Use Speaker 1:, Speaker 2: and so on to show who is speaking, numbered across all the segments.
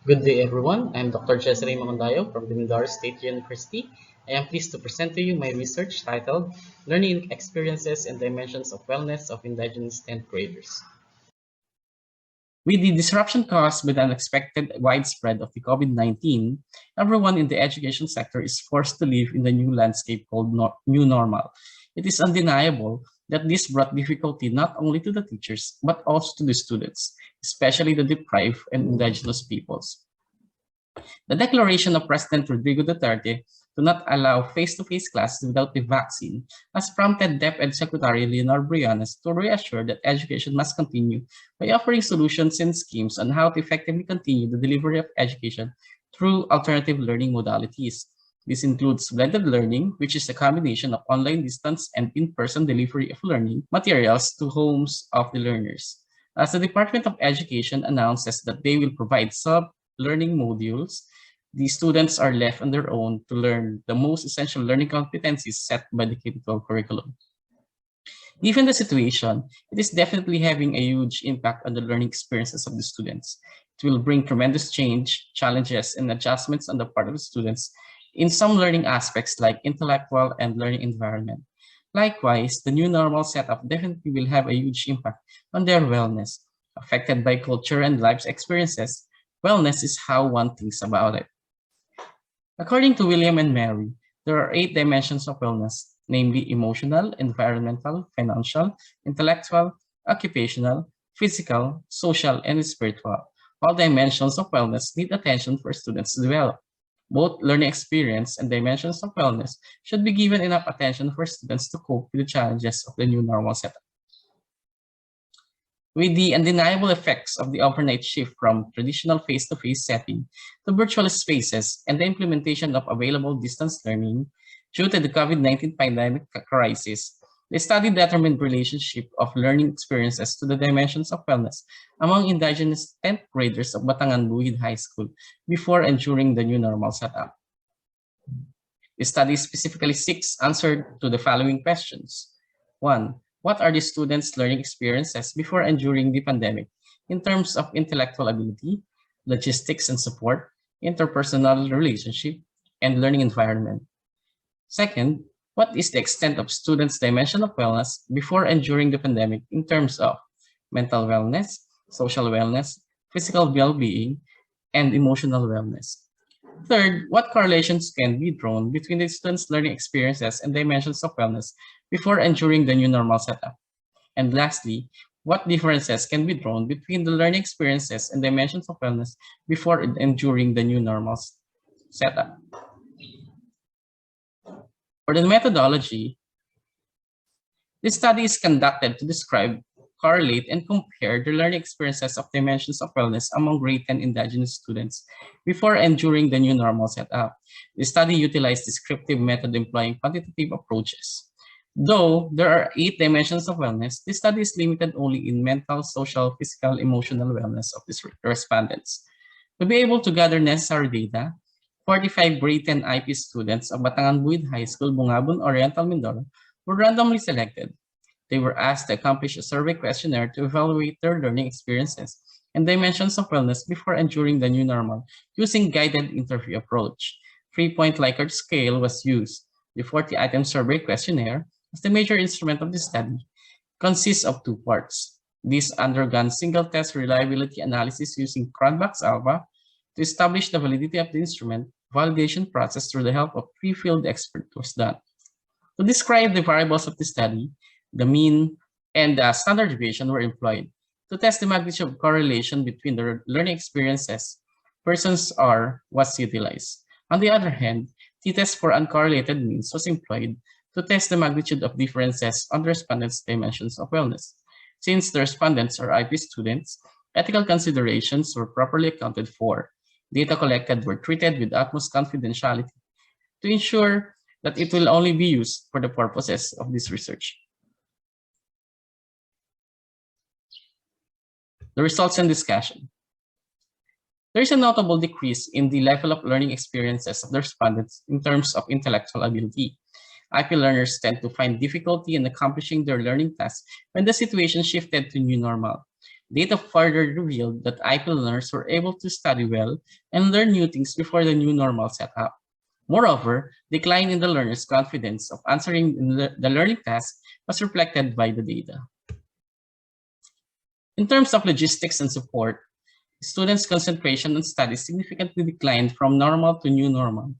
Speaker 1: Good day, everyone. I'm Dr. Jessie Mangundayao from the Mindoro State University. I am pleased to present to you my research titled Learning Experiences and Dimensions of Wellness of Indigenous 10th Graders. With the disruption caused by the unexpected widespread of the COVID-19, everyone in the education sector is forced to live in the new landscape called new normal. It is undeniable that this brought difficulty not only to the teachers, but also to the students, especially the deprived and indigenous peoples. The declaration of President Rodrigo Duterte to not allow face-to-face classes without the vaccine has prompted DepEd Secretary Leonor Briones to reassure that education must continue by offering solutions and schemes on how to effectively continue the delivery of education through alternative learning modalities. This includes blended learning, which is a combination of online distance and in-person delivery of learning materials to homes of the learners. As the Department of Education announces that they will provide sub-learning modules, the students are left on their own to learn the most essential learning competencies set by the K-12 curriculum. Given the situation, it is definitely having a huge impact on the learning experiences of the students. It will bring tremendous change, challenges, and adjustments on the part of the students in some learning aspects like intellectual and learning environment. Likewise, the new normal setup definitely will have a huge impact on their wellness. Affected by culture and life's experiences, wellness is how one thinks about it. According to William and Mary, there are 8 dimensions of wellness, namely emotional, environmental, financial, intellectual, occupational, physical, social, and spiritual. All dimensions of wellness need attention for students to develop. Both learning experience and dimensions of wellness should be given enough attention for students to cope with the challenges of the new normal setup. With the undeniable effects of the overnight shift from traditional face-to-face setting to virtual spaces and the implementation of available distance learning due to the COVID-19 pandemic crisis, the study determined relationship of learning experiences to the dimensions of wellness among indigenous 10th graders of Batangan Buhid High School before and during the new normal setup. The study specifically seeks answers to the following questions. 1. What are the students' learning experiences before and during the pandemic in terms of intellectual ability, logistics and support, interpersonal relationship, and learning environment? Second, what is the extent of students' dimension of wellness before and during the pandemic in terms of mental wellness, social wellness, physical well-being, and emotional wellness? Third, what correlations can be drawn between the students' learning experiences and dimensions of wellness before and during the new normal setup? And lastly, what differences can be drawn between the learning experiences and dimensions of wellness before and during the new normal setup? For the methodology, this study is conducted to describe, correlate, and compare the learning experiences of dimensions of wellness among grade 10 indigenous students before and during the new normal setup. The study utilized descriptive method employing quantitative approaches. Though there are 8 dimensions of wellness, this study is limited only in mental, social, physical, emotional wellness of these respondents. To be able to gather necessary data, 45 grade 10 IP students of Batangan Buhid High School, Bungabon, Oriental, Mindoro were randomly selected. They were asked to accomplish a survey questionnaire to evaluate their learning experiences and dimensions of wellness before and during the new normal using guided interview approach. 3-point Likert scale was used. The 40-item survey questionnaire, as the major instrument of the study, consists of 2 parts. This undergone single test reliability analysis using Cronbach's ALPA to establish the validity of the instrument. Validation process through the help of 3 field experts was done. To describe the variables of the study, the mean and the standard deviation were employed. To test the magnitude of correlation between the learning experiences, persons R was utilized. On the other hand, the test for uncorrelated means was employed to test the magnitude of differences on the respondents' dimensions of wellness. Since the respondents are IP students, ethical considerations were properly accounted for. Data collected were treated with utmost confidentiality to ensure that it will only be used for the purposes of this research. The results and discussion. There is a notable decrease in the level of learning experiences of the respondents in terms of intellectual ability. IP learners tend to find difficulty in accomplishing their learning tasks when the situation shifted to new normal. Data further revealed that IP learners were able to study well and learn new things before the new normal set up. Moreover, decline in the learner's confidence of answering the learning task was reflected by the data. In terms of logistics and support, students' concentration on studies significantly declined from normal to new normal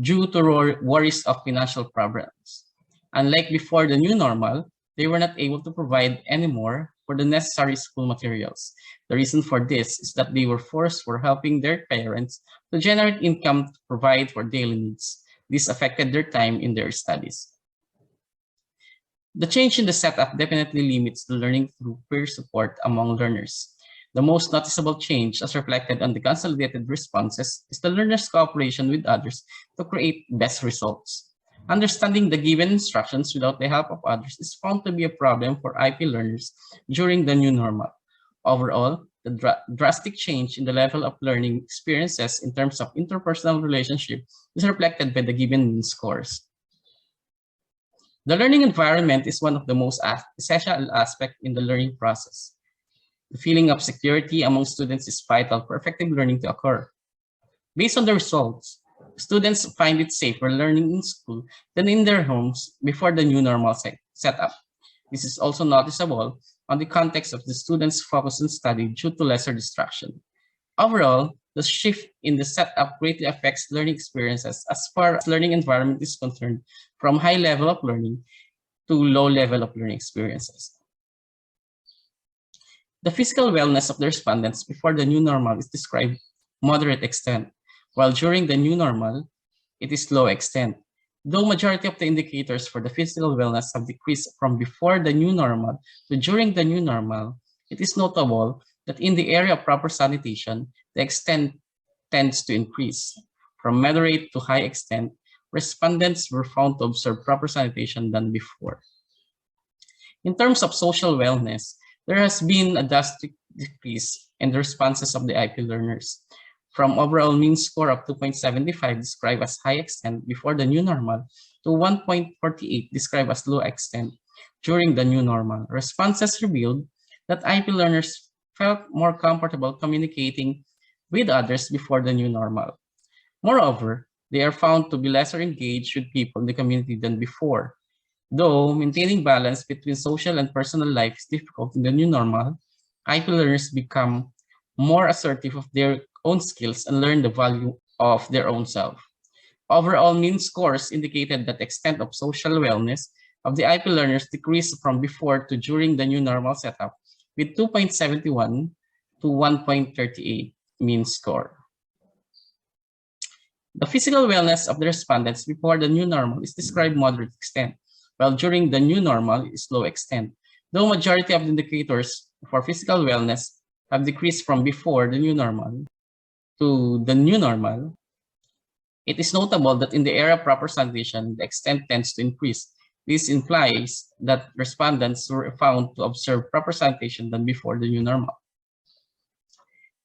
Speaker 1: due to worries of financial problems. Unlike before the new normal, they were not able to provide anymore for the necessary school materials. The reason for this is that they were forced for helping their parents to generate income to provide for daily needs. This affected their time in their studies. The change in the setup definitely limits the learning through peer support among learners. The most noticeable change, as reflected on the consolidated responses, is the learner's cooperation with others to create best results. Understanding the given instructions without the help of others is found to be a problem for IP learners during the new normal. Overall, the drastic change in the level of learning experiences in terms of interpersonal relationship is reflected by the given mean scores. The learning environment is one of the most essential aspects in the learning process. The feeling of security among students is vital for effective learning to occur. Based on the results, students find it safer learning in school than in their homes before the new normal setup. This is also noticeable on the context of the students' focus on study due to lesser distraction. Overall, the shift in the setup greatly affects learning experiences as far as learning environment is concerned, from high level of learning to low level of learning experiences. The physical wellness of the respondents before the new normal is described moderate extent, while during the new normal, it is low extent. Though majority of the indicators for the physical wellness have decreased from before the new normal to during the new normal, it is notable that in the area of proper sanitation, the extent tends to increase. From moderate to high extent, respondents were found to observe proper sanitation than before. In terms of social wellness, there has been a drastic decrease in the responses of the IP learners. From overall mean score of 2.75 described as high extent before the new normal to 1.48 described as low extent during the new normal. Responses revealed that IP learners felt more comfortable communicating with others before the new normal. Moreover, they are found to be lesser engaged with people in the community than before. Though maintaining balance between social and personal life is difficult in the new normal, IP learners become more assertive of their own skills and learn the value of their own self. Overall mean scores indicated that the extent of social wellness of the IP learners decreased from before to during the new normal setup, with 2.71 to 1.38 mean score. The physical wellness of the respondents before the new normal is described moderate extent, while during the new normal is low extent. Though majority of the indicators for physical wellness have decreased from before the new normal to the new normal, it is notable that in the area of proper sanitation, the extent tends to increase. This implies that respondents were found to observe proper sanitation than before the new normal.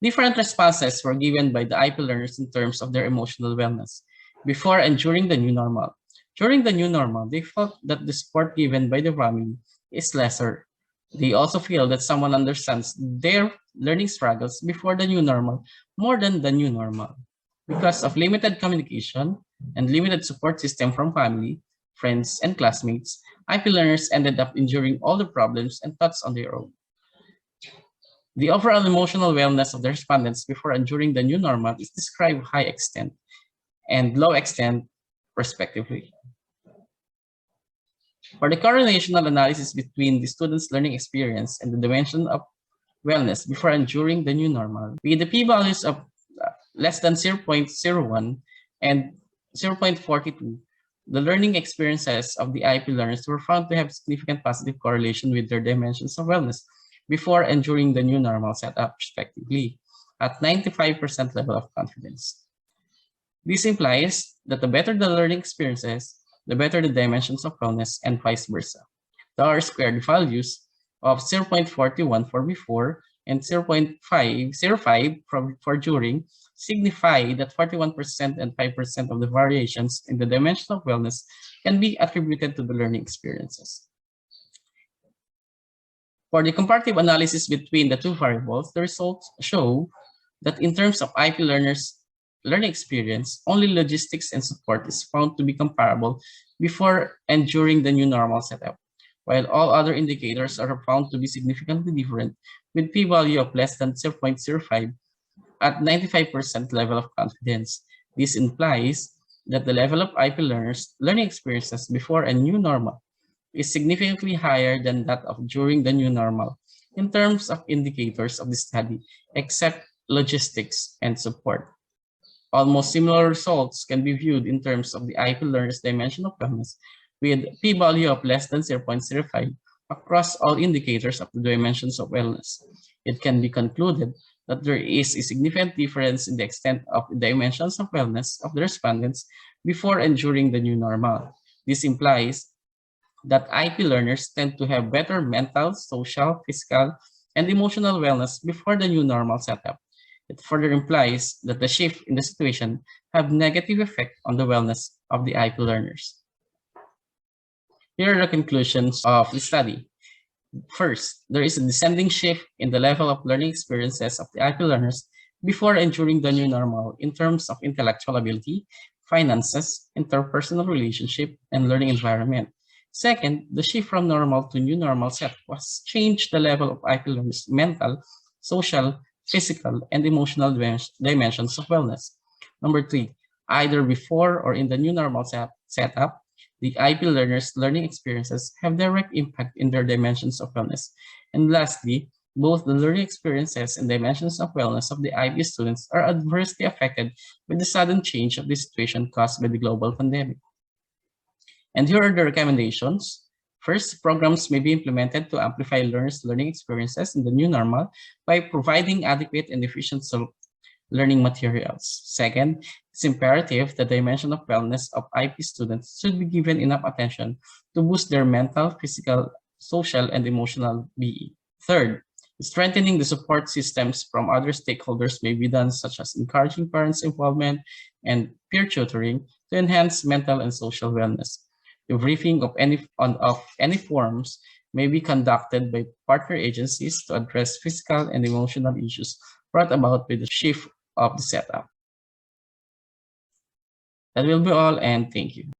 Speaker 1: Different responses were given by the IP learners in terms of their emotional wellness before and during the new normal. During the new normal, they felt that the support given by the family is lesser. They also feel that someone understands their learning struggles before the new normal more than the new normal. Because of limited communication and limited support system from family, friends, and classmates, IP learners ended up enduring all the problems and thoughts on their own. The overall emotional wellness of the respondents before and during the new normal is described high extent and low extent, respectively. For the correlational analysis between the student's learning experience and the dimension of wellness before and during the new normal, with the p-values of less than 0.01 and 0.42, the learning experiences of the IP learners were found to have significant positive correlation with their dimensions of wellness before and during the new normal setup, respectively, at 95% level of confidence. This implies that the better the learning experiences, the better the dimensions of wellness, and vice versa. The R-squared values of 0.41 for before and 0.505 for during signify that 41% and 5% of the variations in the dimension of wellness can be attributed to the learning experiences. For the comparative analysis between the two variables, the results show that in terms of IP learners' learning experience, only logistics and support is found to be comparable before and during the new normal setup, while all other indicators are found to be significantly different with p-value of less than 0.05 at 95% level of confidence. This implies that the level of IP learners' learning experiences before a new normal is significantly higher than that of during the new normal in terms of indicators of the study, except logistics and support. Almost similar results can be viewed in terms of the IP learners' dimension of wellness, with p-value of less than 0.05 across all indicators of the dimensions of wellness. It can be concluded that there is a significant difference in the extent of the dimensions of wellness of the respondents before and during the new normal. This implies that IP learners tend to have better mental, social, physical, and emotional wellness before the new normal setup. It further implies that the shift in the situation have negative effect on the wellness of the IP learners. Here are the conclusions of the study. First, there is a descending shift in the level of learning experiences of the IP learners before and during the new normal in terms of intellectual ability, finances, interpersonal relationship, and learning environment. Second, the shift from normal to new normal set was changed the level of IP learners' mental, social, physical, and emotional dimensions of wellness. Number three, either before or in the new normal setup, the IP learners' learning experiences have direct impact in their dimensions of wellness. And lastly, both the learning experiences and dimensions of wellness of the IB students are adversely affected by the sudden change of the situation caused by the global pandemic. And here are the recommendations. First, programs may be implemented to amplify learners' learning experiences in the new normal by providing adequate and efficient learning materials. Second, it's imperative that the dimension of wellness of IP students should be given enough attention to boost their mental, physical, social, and emotional being. Third, strengthening the support systems from other stakeholders may be done, such as encouraging parents' involvement and peer tutoring to enhance mental and social wellness. The briefing of any forms may be conducted by partner agencies to address physical and emotional issues brought about by the shift of the setup. That will be all, and thank you.